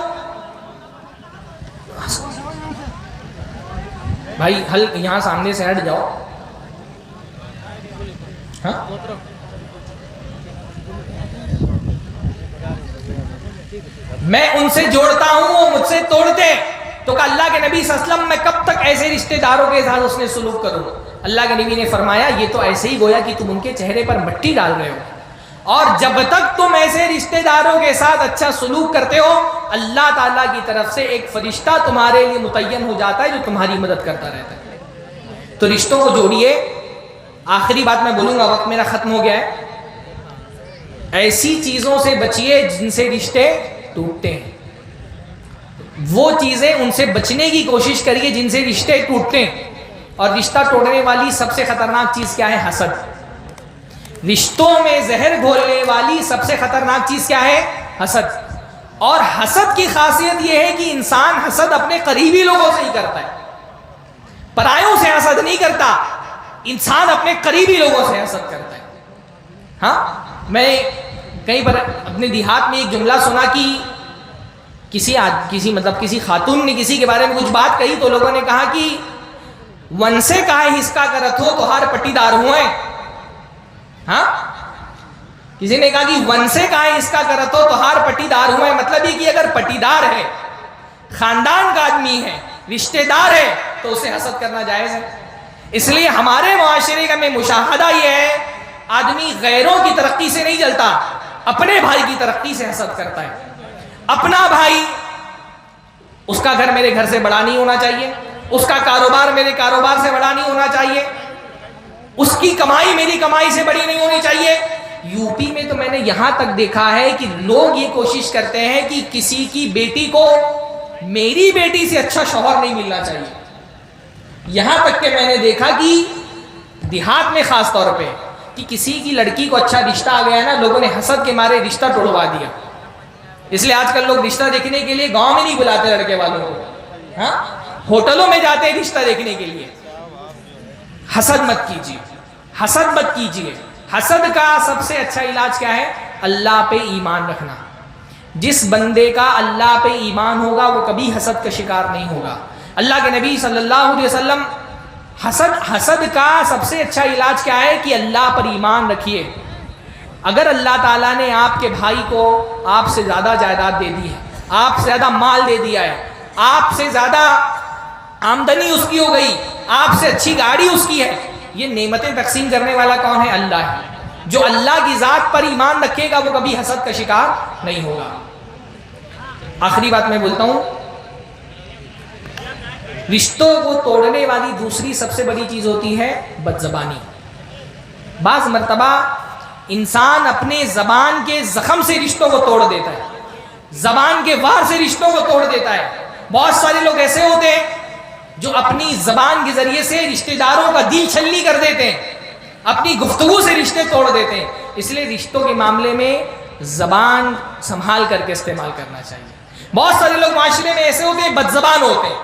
بھائی حل یہاں سامنے سے ہٹ جاؤ. ہاں؟ میں ان سے جوڑتا ہوں وہ مجھ سے توڑتے ہیں. تو کہ اللہ کے نبی صلی اللہ علیہ وسلم میں کب تک ایسے رشتہ داروں کے ساتھ اس نے سلوک کروں؟ اللہ کے نبی نے فرمایا یہ تو ایسے ہی گویا کہ تم ان کے چہرے پر مٹی ڈال رہے ہو. اور جب تک تم ایسے رشتہ داروں کے ساتھ اچھا سلوک کرتے ہو اللہ تعالیٰ کی طرف سے ایک فرشتہ تمہارے لیے متعین ہو جاتا ہے جو تمہاری مدد کرتا رہتا ہے. تو رشتوں کو جوڑیے. آخری بات میں بولوں گا، وقت میرا ختم ہو گیا ہے. ایسی چیزوں سے بچیے جن سے رشتے ٹوٹتے ہیں. وہ چیزیں ان سے بچنے کی کوشش کریے جن سے رشتے ٹوٹتے ہیں. اور رشتہ توڑنے والی سب سے خطرناک چیز کیا ہے؟ حسد. رشتوں میں زہر گھولنے والی سب سے خطرناک چیز کیا ہے؟ حسد. اور حسد کی خاصیت یہ ہے کہ انسان حسد اپنے قریبی لوگوں سے ہی کرتا ہے، پرایوں سے حسد نہیں کرتا. انسان اپنے قریبی لوگوں سے حسد کرتا ہے. ہاں، میں کئی بار اپنے دیہات میں ایک جملہ سنا کہ کسی خاتون نے کسی کے بارے میں کچھ بات کہی تو لوگوں نے کہا کہ ون سے کہا ہسکا کرت ہو تو ہر پٹی دار ہوئے. ہاں، کسی نے کہا کہ ون سے کہا ہسکا کرت ہو تو ہر پٹی دار ہوئے. مطلب یہ کہ اگر پٹی دار ہے، خاندان کا آدمی ہے، رشتہ دار ہے تو اسے حسد کرنا جائز ہے. اس لیے ہمارے معاشرے کا میں مشاہدہ یہ ہے آدمی غیروں کی ترقی سے نہیں جلتا، اپنے بھائی کی ترقی سے حسد کرتا ہے. اپنا بھائی، اس کا گھر میرے گھر سے بڑا نہیں ہونا چاہیے، اس کا کاروبار میرے کاروبار سے بڑا نہیں ہونا چاہیے، اس کی کمائی میری کمائی سے بڑی نہیں ہونی چاہیے. یو پی میں تو میں نے یہاں تک دیکھا ہے کہ لوگ یہ کوشش کرتے ہیں کہ کسی کی بیٹی کو میری بیٹی سے اچھا شوہر نہیں ملنا چاہیے. یہاں تک کہ میں نے دیکھا کہ دیہات میں خاص طور پہ کہ کسی کی لڑکی کو اچھا رشتہ آ گیا ہے نا، لوگوں نے حسد کے مارے رشتہ توڑوا دیا. اس لیے آج کل لوگ رشتہ دیکھنے کے لیے گاؤں میں نہیں بلاتے لڑکے والوں کو، ہاں ہوٹلوں میں جاتے ہیں رشتہ دیکھنے کے لیے. حسد مت کیجیے، حسد مت کیجیے. حسد کا سب سے اچھا علاج کیا ہے؟ اللہ پہ ایمان رکھنا. جس بندے کا اللہ پہ ایمان ہوگا وہ کبھی حسد کا شکار نہیں ہوگا. اللہ کے نبی صلی اللہ علیہ وسلم حسد کا سب سے اچھا علاج کیا ہے کہ اللہ پر ایمان رکھیے. اگر اللہ تعالیٰ نے آپ کے بھائی کو آپ سے زیادہ جائیداد دے دی ہے، آپ سے زیادہ مال دے دیا ہے، آپ سے زیادہ آمدنی اس کی ہو گئی، آپ سے اچھی گاڑی اس کی ہے، یہ نعمتیں تقسیم کرنے والا کون ہے؟ اللہ ہے. جو اللہ کی ذات پر ایمان رکھے گا وہ کبھی حسد کا شکار نہیں ہوگا. آخری بات میں بولتا ہوں، رشتوں کو توڑنے والی دوسری سب سے بڑی چیز ہوتی ہے بد زبانی. بعض مرتبہ انسان اپنے زبان کے زخم سے رشتوں کو توڑ دیتا ہے، زبان کے وار سے رشتوں کو توڑ دیتا ہے. بہت سارے لوگ ایسے ہوتے ہیں جو اپنی زبان کے ذریعے سے رشتہ داروں کا دل چھلنی کر دیتے ہیں، اپنی گفتگو سے رشتے توڑ دیتے ہیں. اس لیے رشتوں کے معاملے میں زبان سنبھال کر کے استعمال کرنا چاہیے. بہت سارے لوگ معاشرے میں ایسے ہوتے ہیں بد زبان ہوتے ہیں،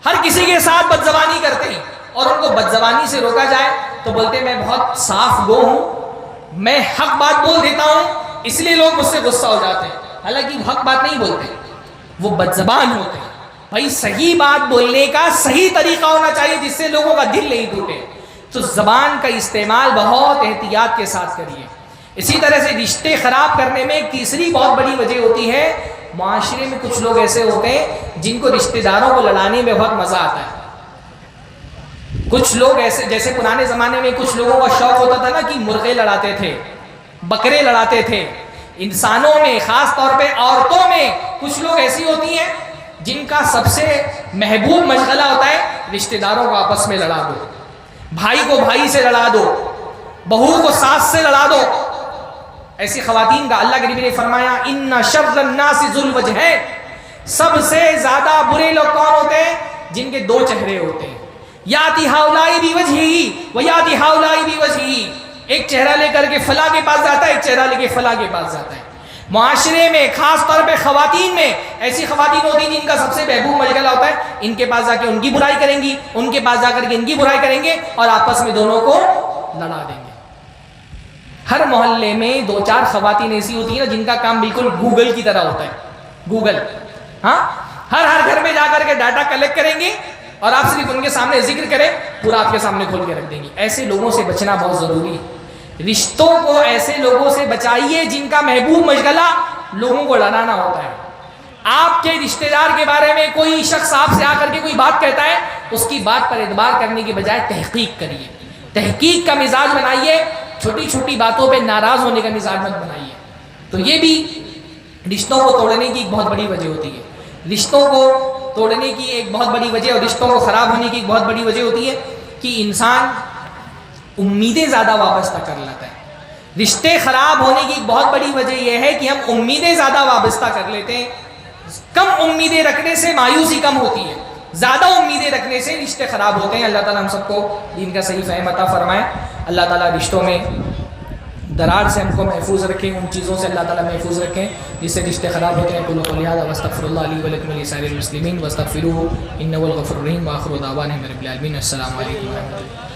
ہر کسی کے ساتھ بد زبانی کرتے ہیں، اور ان کو بد زبانی سے روکا جائے تو بولتے ہیں میں بہت صاف گو ہوں، میں حق بات بول دیتا ہوں اس لیے لوگ مجھ سے غصہ ہو جاتے ہیں. حالانکہ وہ حق بات نہیں بولتے، وہ بد زبان ہوتے ہیں. بھائی صحیح بات بولنے کا صحیح طریقہ ہونا چاہیے جس سے لوگوں کا دل نہیں ٹوٹے. تو زبان کا استعمال بہت احتیاط کے ساتھ کریے. اسی طرح سے رشتے خراب کرنے میں ایک تیسری بہت بڑی وجہ ہوتی ہے، معاشرے میں کچھ لوگ ایسے ہوتے ہیں جن کو رشتہ داروں کو لڑانے میں بہت مزہ آتا ہے. کچھ لوگ ایسے، جیسے پرانے زمانے میں کچھ لوگوں کا شوق ہوتا تھا نا کہ مرغے لڑاتے تھے، بکرے لڑاتے تھے. انسانوں میں، خاص طور پہ عورتوں میں کچھ لوگ ایسی ہوتی ہیں جن کا سب سے محبوب مشغلہ ہوتا ہے رشتہ داروں کو آپس میں لڑا دو، بھائی کو بھائی سے لڑا دو، بہو کو ساس سے لڑا دو. ایسی خواتین کا اللہ کے نبی نے فرمایا ان شر الناس ذو الوجہین، سب سے زیادہ برے لوگ کون ہوتے ہیں؟ جن کے دو چہرے ہوتے ہیں. یاتی ہؤلاء بوجہہ و یاتی ہؤلاء بوجہہ، ایک چہرہ لے کر کے فلاں کے پاس جاتا ہے، ایک چہرہ لے کے فلاں کے پاس جاتا ہے. معاشرے میں خاص طور پہ خواتین میں ایسی خواتین ہوتی ہیں جن کا سب سے محبوب مشغلہ ہوتا ہے ان کے پاس جا کے ان کی برائی کریں گی، ان کے پاس جا کر کے ان کی برائی کریں گے اور آپس میں دونوں کو لڑا دیں گے. ہر محلے میں دو چار خواتین ایسی ہوتی ہیں نا جن کا کام بالکل گوگل کی طرح ہوتا ہے. گوگل، ہاں، ہر گھر میں جا کر کے ڈاٹا کلیکٹ کریں گے اور آپ صرف ان کے سامنے ذکر کریں پورا آپ کے سامنے کھول کے رکھ دیں گی. ایسے لوگوں سے بچنا بہت ضروری ہے. رشتوں کو ایسے لوگوں سے بچائیے جن کا محبوب مشغلہ لوگوں کو لڑانا ہوتا ہے. آپ کے رشتہ دار کے بارے میں کوئی شخص آپ سے آ کر کے کوئی بات کہتا ہے، اس کی بات پر اعتبار کرنے کے بجائے تحقیق کریے، تحقیق کا مزاج بنائیے، چھوٹی چھوٹی باتوں پہ ناراض ہونے کا مزاج مت بنائیے. تو یہ بھی رشتوں کو توڑنے کی ایک بہت بڑی وجہ ہوتی ہے. رشتوں کو توڑنے کی ایک بہت بڑی وجہ اور رشتوں کو خراب ہونے کی ایک بہت بڑی وجہ ہوتی ہے کہ انسان امیدیں زیادہ وابستہ کر لیتا ہے. رشتے خراب ہونے کی ایک بہت بڑی وجہ یہ ہے کہ ہم امیدیں زیادہ وابستہ کر لیتے ہیں. کم امیدیں رکھنے سے مایوسی کم ہوتی ہے، زیادہ امیدیں رکھنے سے رشتے خراب ہوتے ہیں. اللہ تعالیٰ ہم سب کو دین کا صحیح فہم عطا فرمائے. اللہ تعالیٰ رشتوں میں درار سے ہم کو محفوظ رکھیں، ان چیزوں سے اللہ تعالیٰ محفوظ رکھیں جس سے رشتے خراب ہوتے ہیں. قولوا قولی ھذا واستغفر اللہ لی ولکم ولسائر المسلمین واستغفروہ انہ هو الغفور الرحیم. وآخر دعوانا ان رب العالمین. السلام علیکم ورحمۃ اللہ.